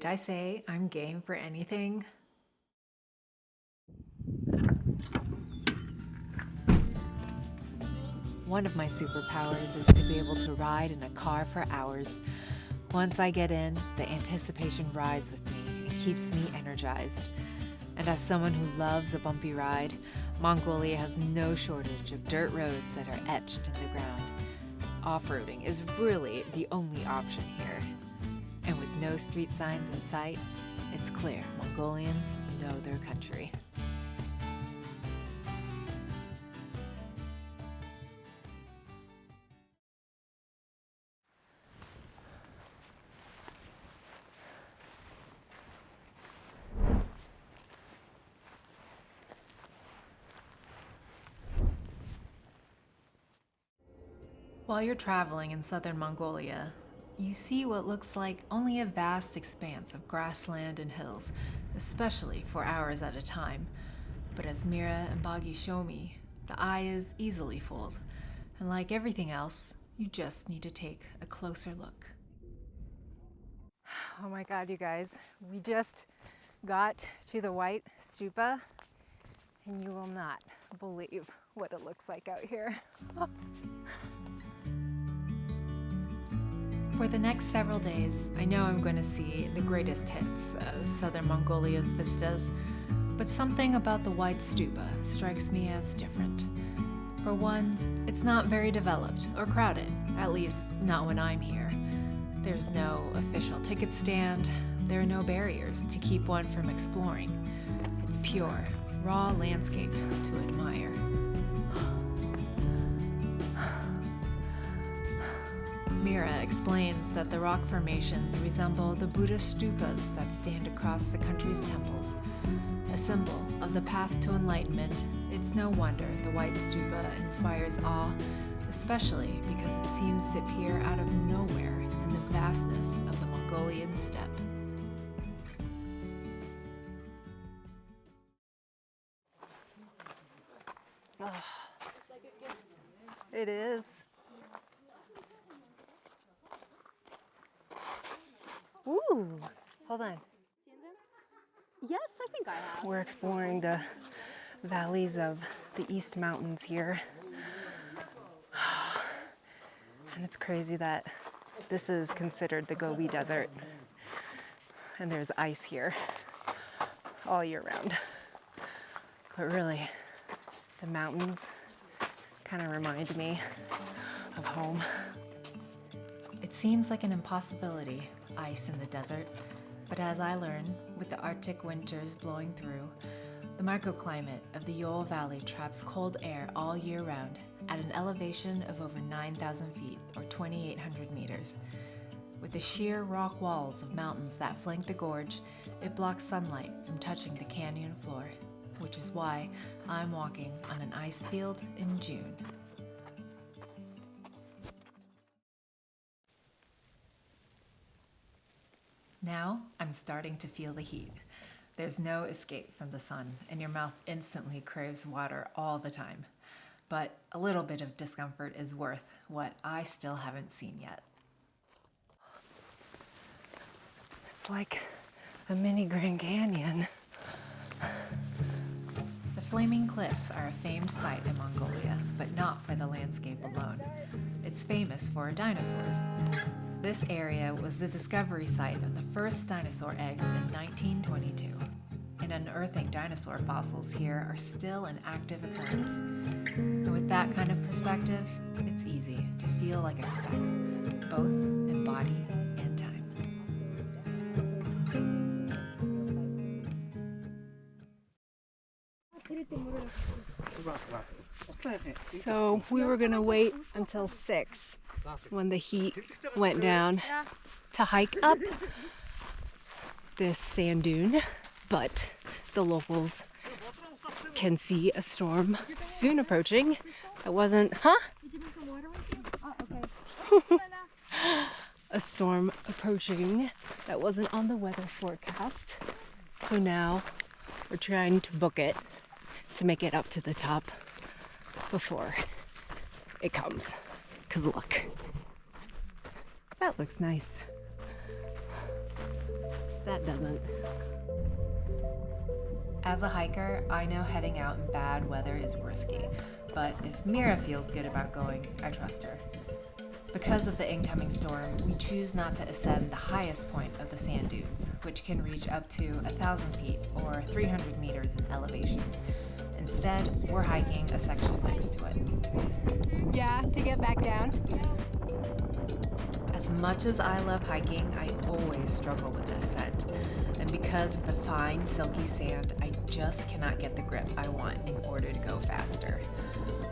Did I say I'm game for anything? One of my superpowers is to be able to ride in a car for hours. Once I get in, the anticipation rides with me and keeps me energized. And as someone who loves a bumpy ride, Mongolia has no shortage of dirt roads that are etched in the ground. Off-roading is really the only option here. And with no street signs in sight, it's clear Mongolians know their country. While you're traveling in southern Mongolia, you see what looks like only a vast expanse of grassland and hills, especially for hours at a time. But as Mira and Baagi show me, the eye is easily fooled. And like everything else, you just need to take a closer look. Oh my God, you guys, we just got to the White Stupa, and you will not believe what it looks like out here. For the next several days, I know I'm going to see the greatest hits of southern Mongolia's vistas, but something about the White Stupa strikes me as different. For one, it's not very developed or crowded, at least not when I'm here. There's no official ticket stand, there are no barriers to keep one from exploring. It's pure, raw landscape to admire. Mira explains that the rock formations resemble the Buddhist stupas that stand across the country's temples. A symbol of the path to enlightenment, it's no wonder the White Stupa inspires awe, especially because it seems to appear out of nowhere in the vastness of the Mongolian steppe. Oh, it is. Ooh, hold on. Yes, I think I have. We're exploring the valleys of the East Mountains here. And it's crazy that this is considered the Gobi Desert. And there's ice here all year round. But really, the mountains kind of remind me of home. It seems like an impossibility, ice in the desert, but as I learn, with the Arctic winters blowing through, the microclimate of the Ural Valley traps cold air all year round at an elevation of over 9,000 feet or 2,800 meters. With the sheer rock walls of mountains that flank the gorge, it blocks sunlight from touching the canyon floor, which is why I'm walking on an ice field in June. Now, I'm starting to feel the heat. There's no escape from the sun, and your mouth instantly craves water all the time. But a little bit of discomfort is worth what I still haven't seen yet. It's like a mini Grand Canyon. The Flaming Cliffs are a famed site in Mongolia, but not for the landscape alone. It's famous for dinosaurs. This area was the discovery site of the first dinosaur eggs in 1922, and unearthing dinosaur fossils here are still an active occurrence. And with that kind of perspective, it's easy to feel like a speck, both in body and time. So we were gonna wait until 6 when the heat went down to hike up this sand dune, but the locals can see a storm soon approaching. It wasn't, a storm approaching that wasn't on the weather forecast. So now we're trying to book it to make it up to the top before it comes. Cause look, that looks nice. that doesn't. As a hiker, I know heading out in bad weather is risky, but if Mira feels good about going, I trust her. Because of the incoming storm, we choose not to ascend the highest point of the sand dunes, which can reach up to 1,000 feet or 300 meters in elevation. Instead, we're hiking a section next to it. Yeah, to get back down. As much as I love hiking, I always struggle with the ascent. And because of the fine, silky sand, I just cannot get the grip I want in order to go faster.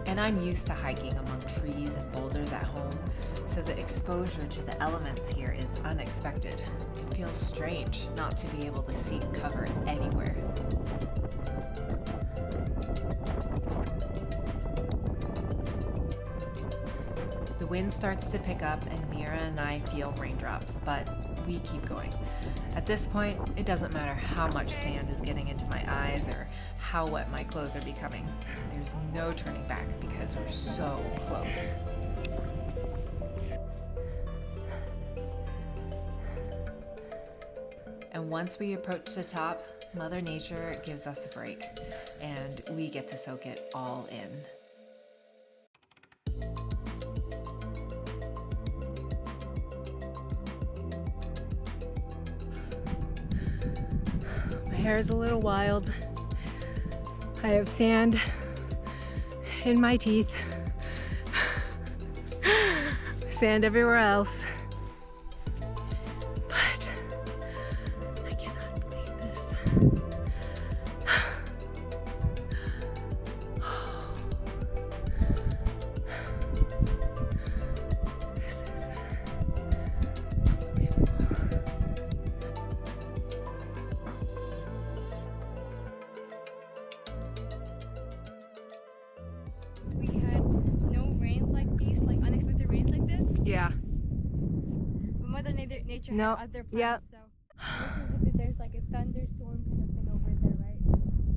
And I'm used to hiking among trees and boulders at home, so the exposure to the elements here is unexpected. It feels strange not to be able to see cover anywhere. The wind starts to pick up and Mira and I feel raindrops, but we keep going. At this point, it doesn't matter how much sand is getting into my eyes or how wet my clothes are becoming. There's no turning back because we're so close. And once we approach the top, Mother Nature gives us a break, and we get to soak it all in. My hair is a little wild. I have sand in my teeth. Sand everywhere else. But I cannot believe this. This is unbelievable. We had no rains like these, like unexpected rains like this. Yeah. But Mother Nature No, had other plans, yep. so it looks as if there's like a thunderstorm kind of thing over there, right?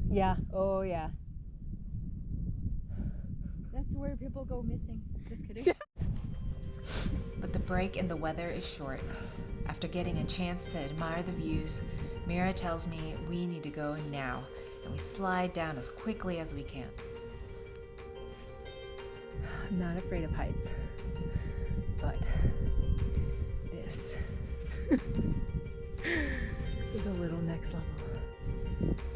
Yeah. Oh, yeah. That's where people go missing. Just kidding. But the break in the weather is short. After getting a chance to admire the views, Mira tells me we need to go now, and we slide down as quickly as we can. I'm not afraid of heights, but this is a little next level.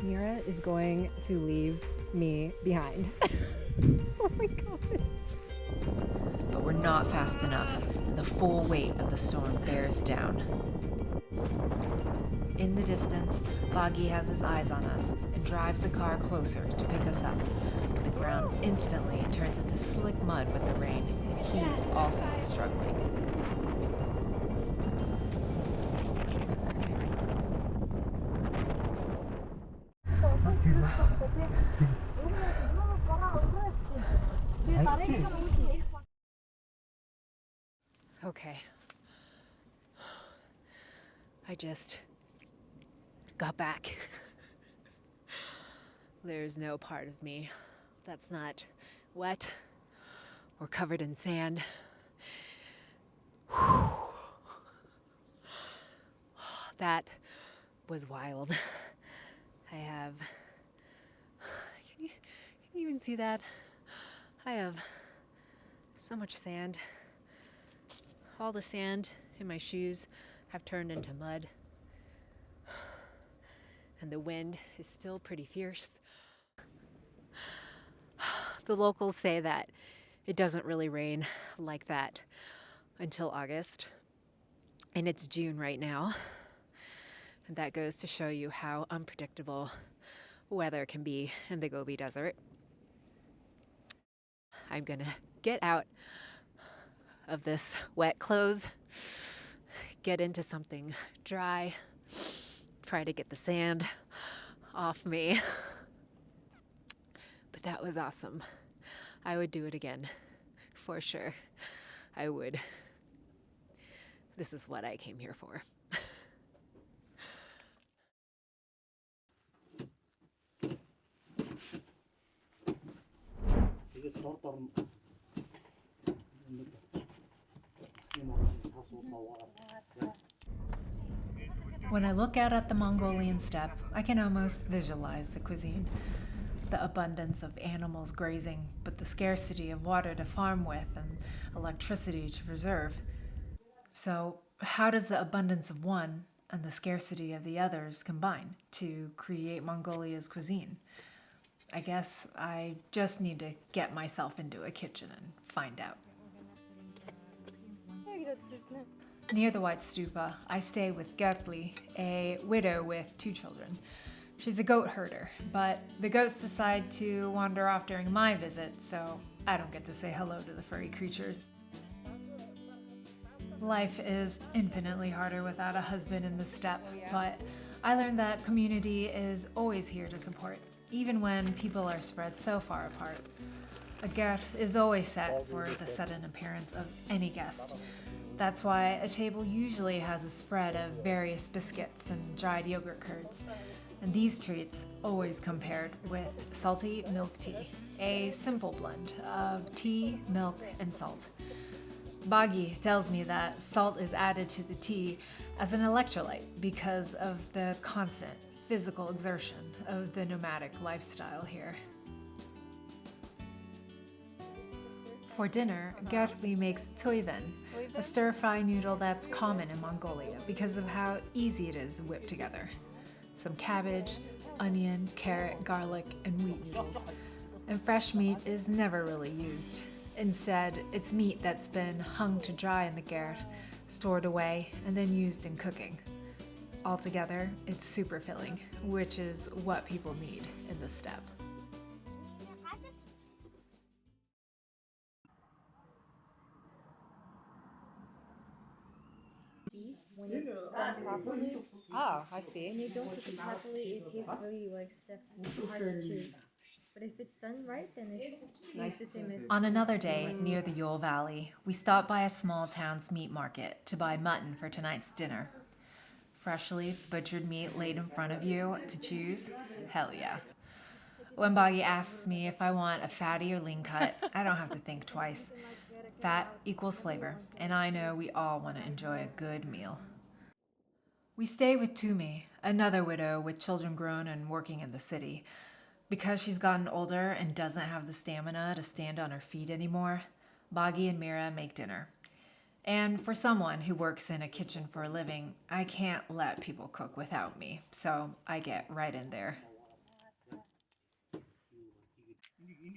Mira is going to leave me behind. Oh my God. But we're not fast enough, and the full weight of the storm bears down. In the distance, Baagi has his eyes on us and drives the car closer to pick us up. The ground instantly turns into slick mud with the rain, and he's also struggling. Okay. I just got back. There's no part of me that's not wet or covered in sand. That was wild. I have... Can you even see that? I have so much sand. All the sand in my shoes have turned into mud. And the wind is still pretty fierce. The locals say that it doesn't really rain like that until August. And it's June right now. And that goes to show you how unpredictable weather can be in the Gobi Desert. I'm gonna get out of this wet clothes, get into something dry, try to get the sand off me. But that was awesome. I would do it again, for sure. I would. This is what I came here for. When I look out at the Mongolian steppe, I can almost visualize the cuisine. The abundance of animals grazing, but the scarcity of water to farm with and electricity to preserve. So, how does the abundance of one and the scarcity of the others combine to create Mongolia's cuisine? I guess I just need to get myself into a kitchen and find out. Near the White Stupa, I stay with Gertli, a widow with 2 children. She's a goat herder, but the goats decide to wander off during my visit, so I don't get to say hello to the furry creatures. Life is infinitely harder without a husband in the steppe, but I learned that community is always here to support, even when people are spread so far apart. A gert is always set for the sudden appearance of any guest. That's why a table usually has a spread of various biscuits and dried yogurt curds. And these treats always come paired with salty milk tea, a simple blend of tea, milk, and salt. Baagi tells me that salt is added to the tea as an electrolyte because of the constant physical exertion of the nomadic lifestyle here. For dinner, Gertli makes toiven, a stir-fry noodle that's common in Mongolia because of how easy it is whipped together. Some cabbage, onion, carrot, garlic, and wheat noodles. And fresh meat is never really used. Instead, it's meat that's been hung to dry in the gert, stored away, and then used in cooking. Altogether, it's super filling, which is what people need in the steppe. When it's done properly, Oh, I see. when you don't cook it properly, it tastes really like stiff and hard to chew. But if it's done right, then it's the same as. On another day, near the Yule Valley, we stopped by a small town's meat market to buy mutton for tonight's dinner. Freshly butchered meat laid in front of you to choose? Hell yeah. When Baagi asks me if I want a fatty or lean cut, I don't have to think twice. Fat equals flavor, and I know we all want to enjoy a good meal. We stay with Tumi, another widow with children grown and working in the city. Because she's gotten older and doesn't have the stamina to stand on her feet anymore, Baagi and Mira make dinner. And for someone who works in a kitchen for a living, I can't let people cook without me, so I get right in there.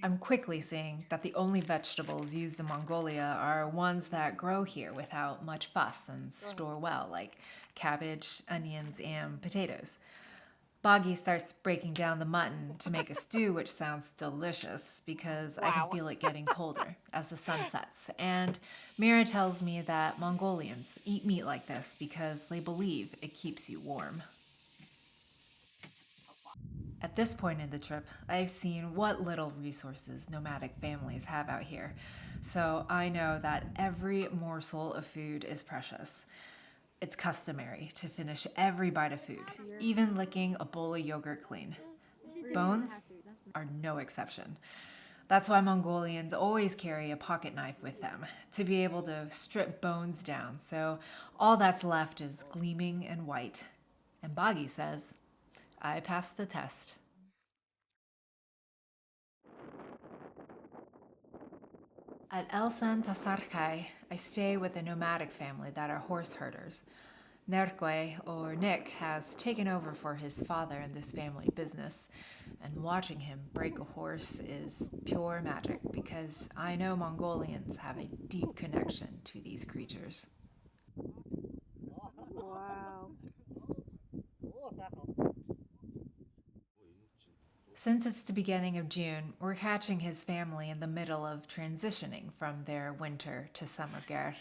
I'm quickly seeing that the only vegetables used in Mongolia are ones that grow here without much fuss and store well, like cabbage, onions, and potatoes. Baagi starts breaking down the mutton to make a stew, which sounds delicious because I can feel it getting colder as the sun sets. And Mira tells me that Mongolians eat meat like this because they believe it keeps you warm. At this point in the trip, I've seen what little resources nomadic families have out here, so I know that every morsel of food is precious. It's customary to finish every bite of food, even licking a bowl of yogurt clean. Bones are no exception. That's why Mongolians always carry a pocket knife with them, to be able to strip bones down, so all that's left is gleaming and white. And Baagi says, I passed the test. At Elsan Tasarkai, I stay with a nomadic family that are horse herders. Nerkwe, or Nick, has taken over for his father in this family business, and watching him break a horse is pure magic because I know Mongolians have a deep connection to these creatures. Wow. Since it's the beginning of June, we're catching his family in the middle of transitioning from their winter to summer gert.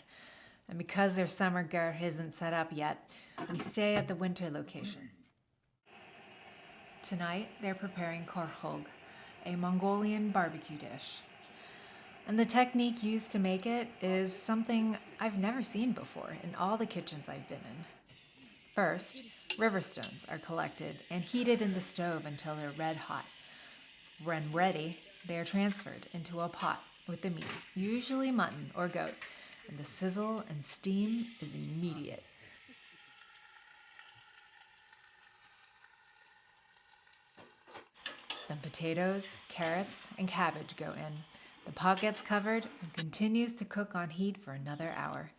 And because their summer gert isn't set up yet, we stay at the winter location. Tonight, they're preparing korhog, a Mongolian barbecue dish. And the technique used to make it is something I've never seen before in all the kitchens I've been in. First, river stones are collected and heated in the stove until they're red hot. When ready, they are transferred into a pot with the meat, usually mutton or goat, and the sizzle and steam is immediate. and potatoes, carrots, and cabbage go in. The pot gets covered and continues to cook on heat for another hour.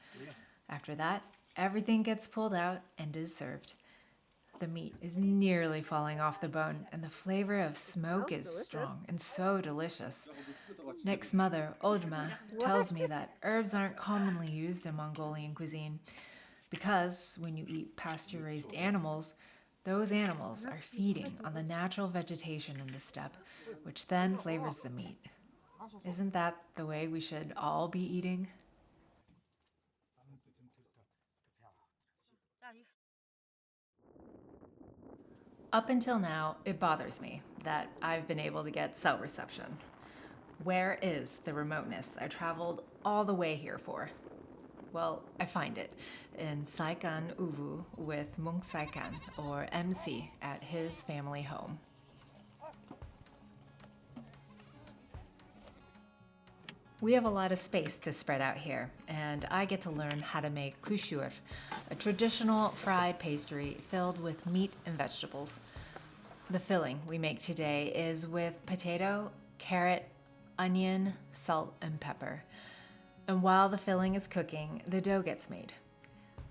After that, everything gets pulled out and is served. The meat is nearly falling off the bone, and the flavor of smoke is strong and so delicious. Nick's mother, Oldma, tells me that herbs aren't commonly used in Mongolian cuisine because when you eat pasture-raised animals, those animals are feeding on the natural vegetation in the steppe, which then flavors the meat. Isn't that the way we should all be eating? Up until now, it bothers me that I've been able to get cell reception. Where is the remoteness I traveled all the way here for? Well, I find it in Saikan Uvu with Mung Saikan, or MC, at his family home. We have a lot of space to spread out here, and I get to learn how to make kushur, a traditional fried pastry filled with meat and vegetables. The filling we make today is with potato, carrot, onion, salt, and pepper. And while the filling is cooking, the dough gets made.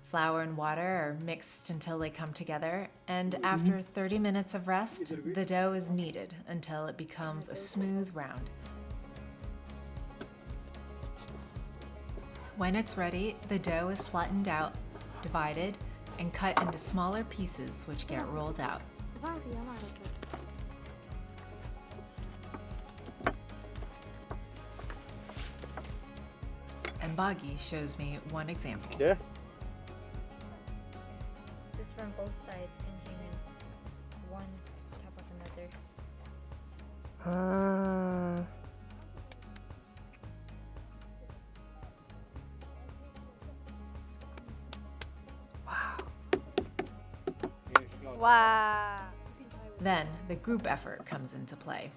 Flour and water are mixed until they come together, and after 30 minutes of rest, the dough is kneaded until it becomes a smooth round. When it's ready, the dough is flattened out, divided, and cut into smaller pieces which get rolled out. And Baagi shows me one example. Yeah. Just from both sides, pinching in one top of another. Wow. Then the group effort comes into play.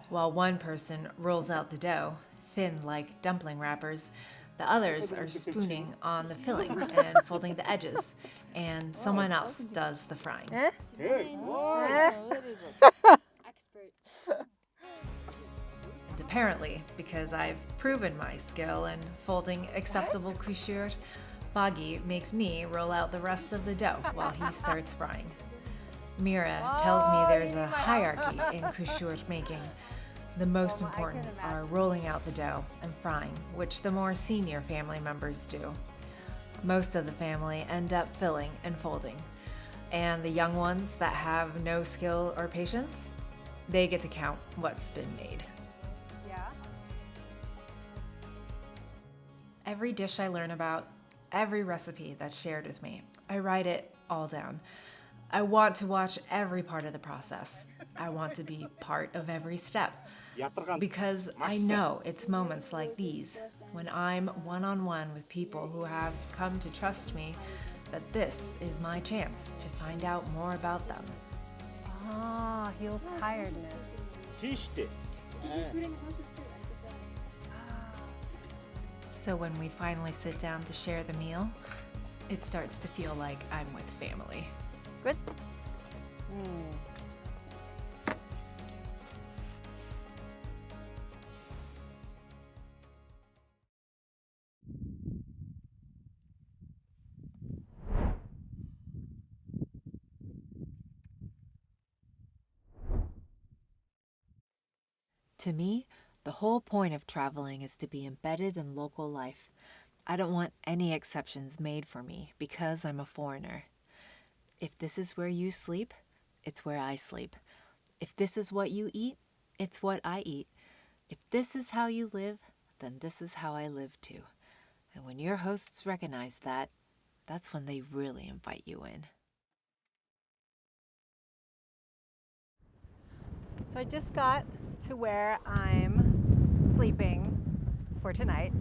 While one person rolls out the dough, thin like dumpling wrappers, the others are spooning on the filling and folding the edges, and someone else does the frying. Expert. And apparently, because I've proven my skill in folding acceptable kushur, Baagi makes me roll out the rest of the dough while he starts frying. Mira tells me there's a hierarchy in kushur making. The most important are rolling out the dough and frying, which the more senior family members do. Most of the family end up filling and folding. And the young ones that have no skill or patience, they get to count what's been made. Yeah. Every dish I learn about, every recipe that's shared with me, I write it all down. I want to watch every part of the process. I want to be part of every step. Because I know it's moments like these, when I'm one-on-one with people who have come to trust me, that this is my chance to find out more about them. Oh, heals tiredness. So when we finally sit down to share the meal, it starts to feel like I'm with family. Good. To me, the whole point of traveling is to be embedded in local life. I don't want any exceptions made for me because I'm a foreigner. If this is where you sleep, it's where I sleep. If this is what you eat, it's what I eat. If this is how you live, then this is how I live too. And when your hosts recognize that, that's when they really invite you in. So I just got to where I'm sleeping for tonight.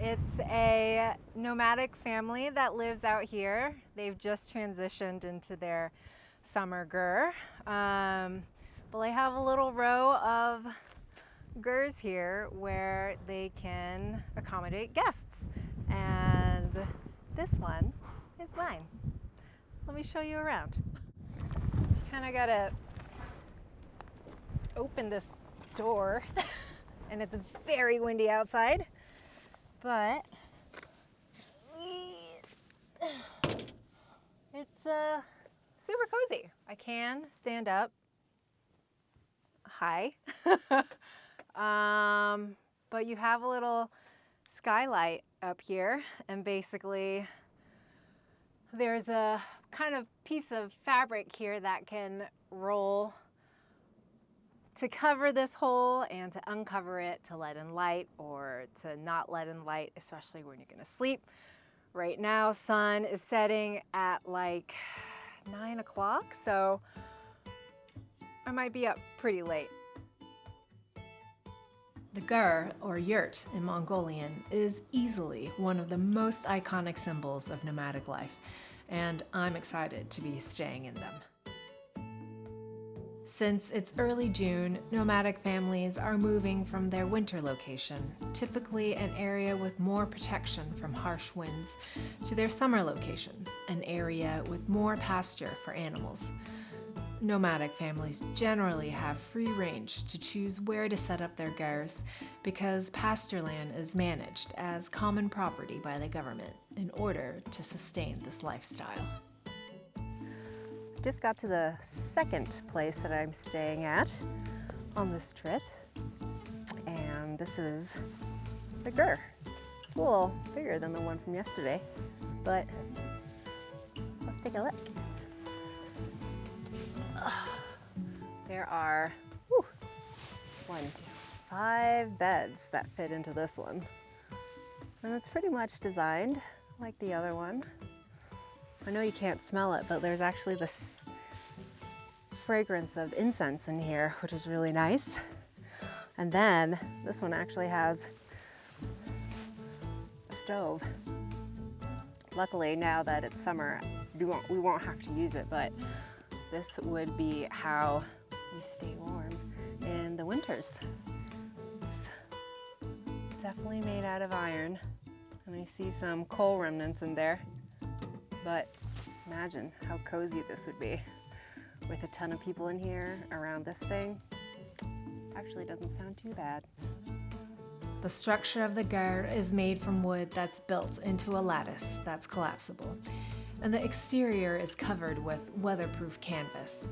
It's a nomadic family that lives out here. They've just transitioned into their summer gur. But I have a little row of gurs here where they can accommodate guests. And this one is mine. Let me show you around. So you kind of gotta open this door and it's very windy outside, but it's super cozy. I can stand up high, but you have a little skylight up here, and basically there's a kind of piece of fabric here that can roll to cover this hole and to uncover it to let in light or to not let in light, especially when you're gonna sleep. Right now, sun is setting at like 9 o'clock, so I might be up pretty late. The gur, or yurt in Mongolian, is easily one of the most iconic symbols of nomadic life, and I'm excited to be staying in them. Since it's early June, nomadic families are moving from their winter location, typically an area with more protection from harsh winds, to their summer location, an area with more pasture for animals. Nomadic families generally have free range to choose where to set up their gurs because pasture land is managed as common property by the government in order to sustain this lifestyle. Just got to the second place that I'm staying at on this trip, and this is the gur. It's a little bigger than the one from yesterday, but let's take a look. There are 5 beds that fit into this one. And it's pretty much designed like the other one. I know you can't smell it, but there's actually this fragrance of incense in here, which is really nice. And then this one actually has a stove. Luckily, now that it's summer, we won't have to use it, but this would be how we stay warm in the winters. It's definitely made out of iron, and I see some coal remnants in there, but imagine how cozy this would be with a ton of people in here around this thing. Actually doesn't sound too bad. The structure of the gur is made from wood that's built into a lattice that's collapsible, and the exterior is covered with weatherproof canvas.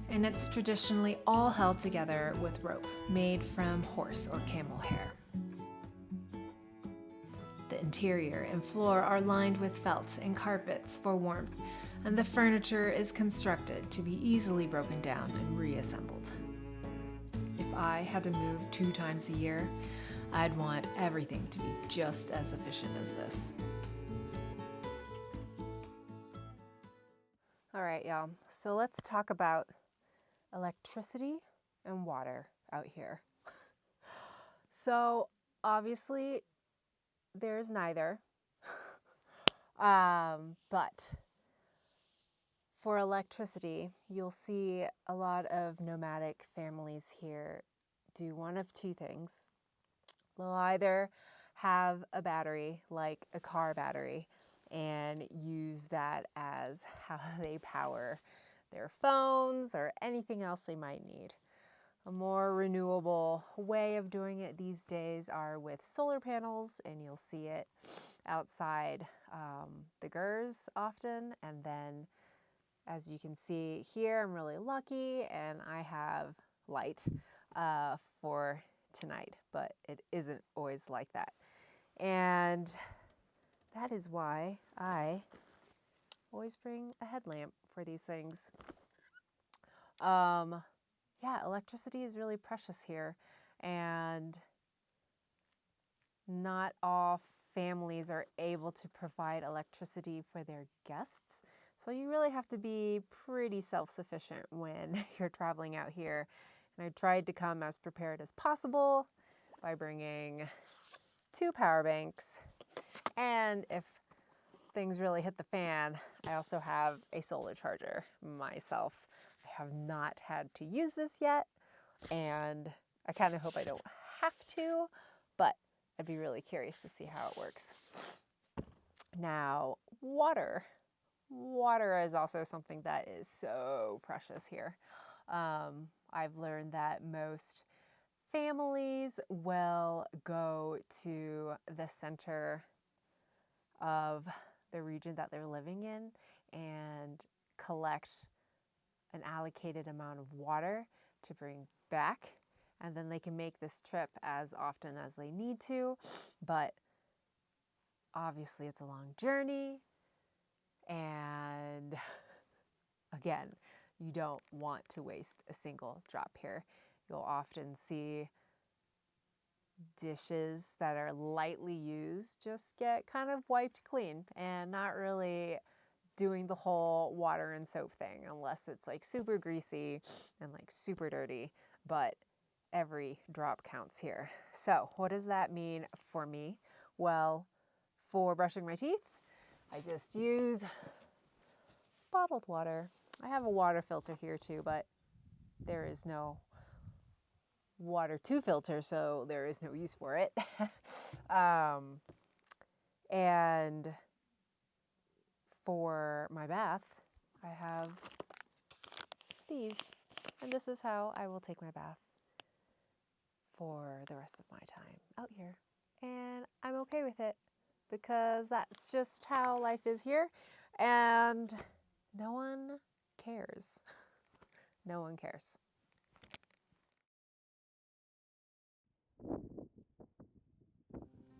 And it's traditionally all held together with rope made from horse or camel hair. The interior and floor are lined with felt and carpets for warmth, and the furniture is constructed to be easily broken down and reassembled. If I had to move 2 times a year, I'd want everything to be just as efficient as this. All right, y'all, so let's talk about electricity and water out here. So obviously there's neither, but for electricity, you'll see a lot of nomadic families here do one of 2 things. They'll either have a battery, like a car battery, and use that as how they power their phones or anything else they might need. A more renewable way of doing it these days are with solar panels, and you'll see it outside the gurs often. And then, as you can see here, I'm really lucky and I have light for tonight, but it isn't always like that. And that is why I always bring a headlamp for these things. Yeah, electricity is really precious here, and not all families are able to provide electricity for their guests. So you really have to be pretty self-sufficient when you're traveling out here. And I tried to come as prepared as possible by bringing 2 power banks, and if things really hit the fan, I also have a solar charger myself. I have not had to use this yet, and I kind of hope I don't have to, but I'd be really curious to see how it works. Now, water. Water is also something that is so precious here. I've learned that most families will go to the center of the region that they're living in and collect an allocated amount of water to bring back, and then they can make this trip as often as they need to, but obviously it's a long journey, and again, you don't want to waste a single drop here. You'll often see dishes that are lightly used just get kind of wiped clean and not really doing the whole water and soap thing unless it's like super greasy and like super dirty, but every drop counts here. So what does that mean for me? Well, for brushing my teeth, I just use bottled water. I have a water filter here too, but there is no water to filter, so there is no use for it. And for my bath, I have these, and this is how I will take my bath for the rest of my time out here. And I'm okay with it because that's just how life is here, and no one cares. No one cares.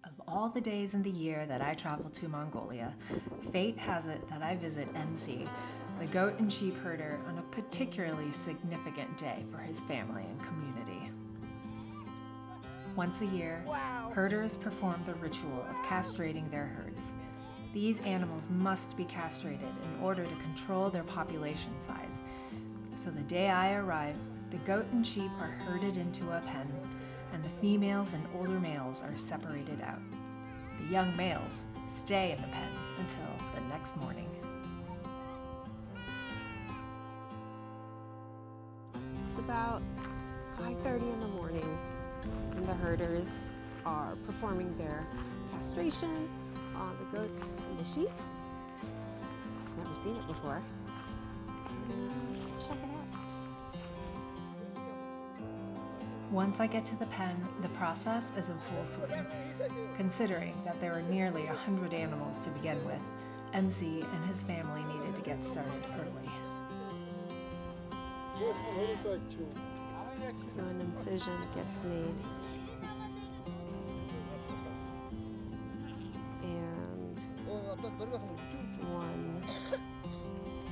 Of all the days in the year that I travel to Mongolia, fate has it that I visit MC, the goat and sheep herder, on a particularly significant day for his family and community. Once a year, herders perform the ritual of castrating their herds. These animals must be castrated in order to control their population size. So the day I arrive, the goat and sheep are herded into a pen, and the females and older males are separated out. The young males stay in the pen until the next morning. It's about 5:30 in the morning, and the herders are performing their castration on the goats and the sheep. Never seen it before, so I'm gonna check it out. Once I get to the pen, the process is in full swing. Considering that there are nearly 100 animals to begin with, MC and his family needed to get started early. So an incision gets made, and one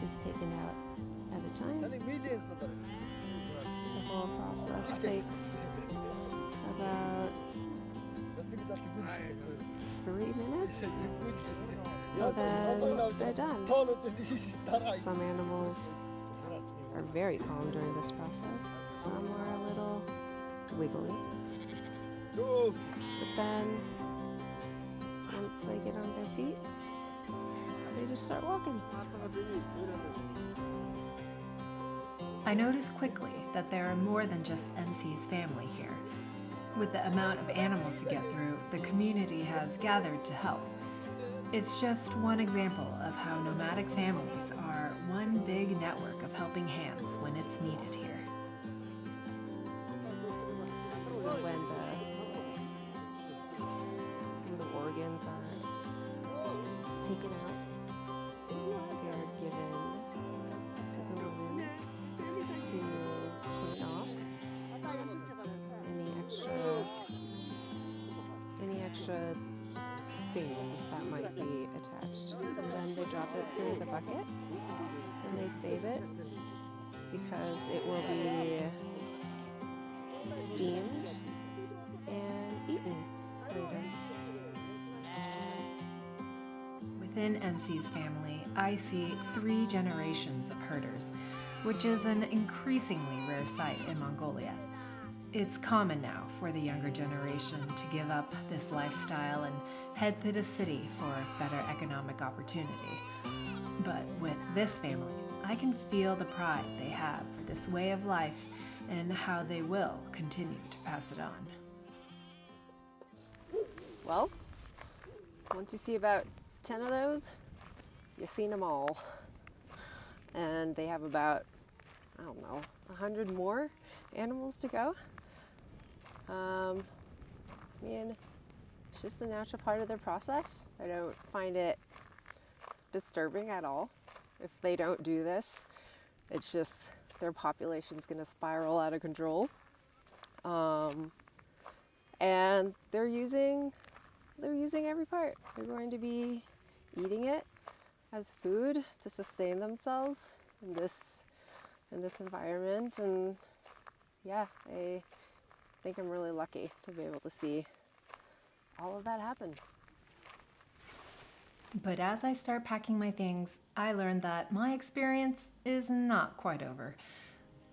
is taken out at a time. The whole process takes about 3 minutes, and then they're done. Some animals are very calm during this process. Some are a little wiggly. But then, once they get on their feet, they just start walking. I notice quickly that there are more than just MC's family here. With the amount of animals to get through, the community has gathered to help. It's just one example of how nomadic families are one big network of helping hands when it's needed here. So when the organs are taken out, they're given to the woman to clean off any extra things that might be attached. And then they drop it through the bucket and they save it because it will be steamed and eaten later. Within MC's family, I see 3 generations of herders, which is an increasingly rare sight in Mongolia. It's common now for the younger generation to give up this lifestyle and head to the city for better economic opportunity. But with this family, I can feel the pride they have for this way of life and how they will continue to pass it on. Well, once you see about 10 of those, you've seen them all. And they have about I don't know, 100 more animals to go. I mean, it's just a natural part of their process. I don't find it disturbing at all. If they don't do this, it's just their population's gonna spiral out of control. And they're using every part. They're going to be eating it as food to sustain themselves in this environment. And yeah, I think I'm really lucky to be able to see all of that happen. But as I start packing my things, I learned that my experience is not quite over.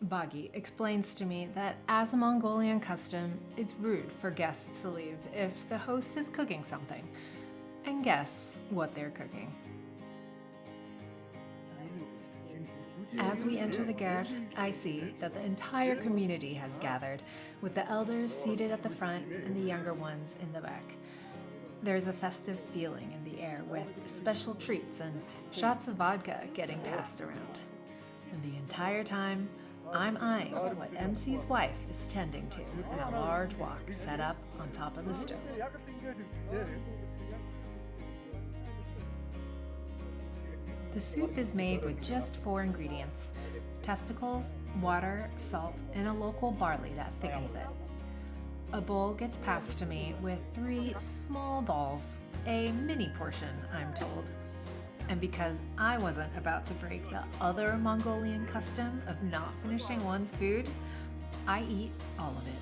Baagi explains to me that as a Mongolian custom, it's rude for guests to leave if the host is cooking something. And guess what they're cooking. As we enter the Gerd, I see that the entire community has gathered, with the elders seated at the front and the younger ones in the back. There's a festive feeling in the air with special treats and shots of vodka getting passed around. And the entire time, I'm eyeing what MC's wife is tending to in a large wok set up on top of the stove. The soup is made with just 4 ingredients: testicles, water, salt, and a local barley that thickens it. A bowl gets passed to me with 3 small balls, a mini portion, I'm told. And because I wasn't about to break the other Mongolian custom of not finishing one's food, I eat all of it.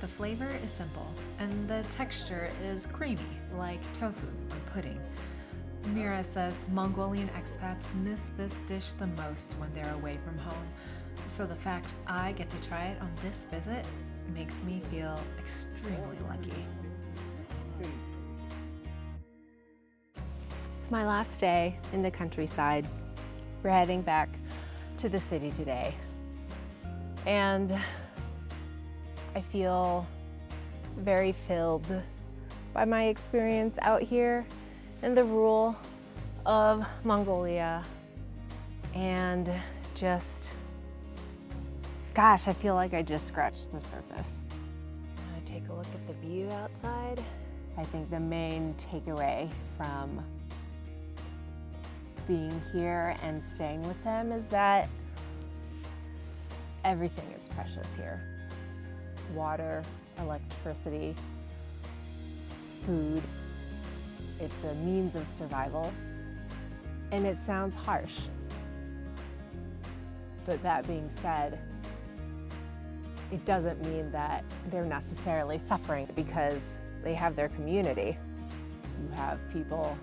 The flavor is simple, and the texture is creamy, like tofu or pudding. Mira says Mongolian expats miss this dish the most when they're away from home, so the fact I get to try it on this visit makes me feel extremely lucky. It's my last day in the countryside. We're heading back to the city today. And I feel very filled by my experience out here in the rural of Mongolia. And just, gosh, I feel like I just scratched the surface. I'm gonna take a look at the view outside. I think the main takeaway from being here and staying with them is that everything is precious here. Water, electricity, food. It's a means of survival. And it sounds harsh. But that being said, it doesn't mean that they're necessarily suffering because they have their community. You have people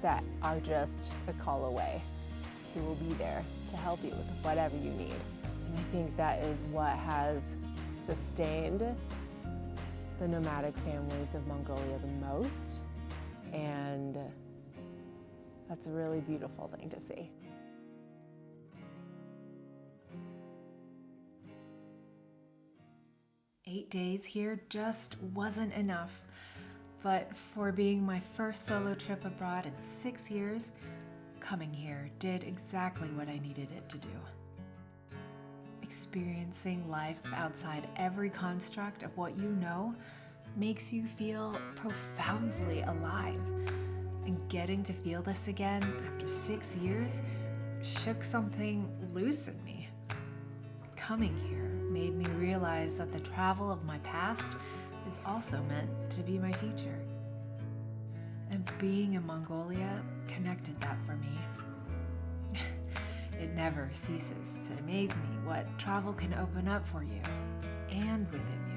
that are just a call away, who will be there to help you with whatever you need. And I think that is what has sustained the nomadic families of Mongolia the most. And that's a really beautiful thing to see. Eight days here just wasn't enough. But for being my first solo trip abroad in 6 years, coming here did exactly what I needed it to do. Experiencing life outside every construct of what you know makes you feel profoundly alive. And getting to feel this again after 6 years shook something loose in me. Coming here made me realize that the travel of my past is also meant to be my future. And being in Mongolia connected that for me. It never ceases to amaze me what travel can open up for you and within you.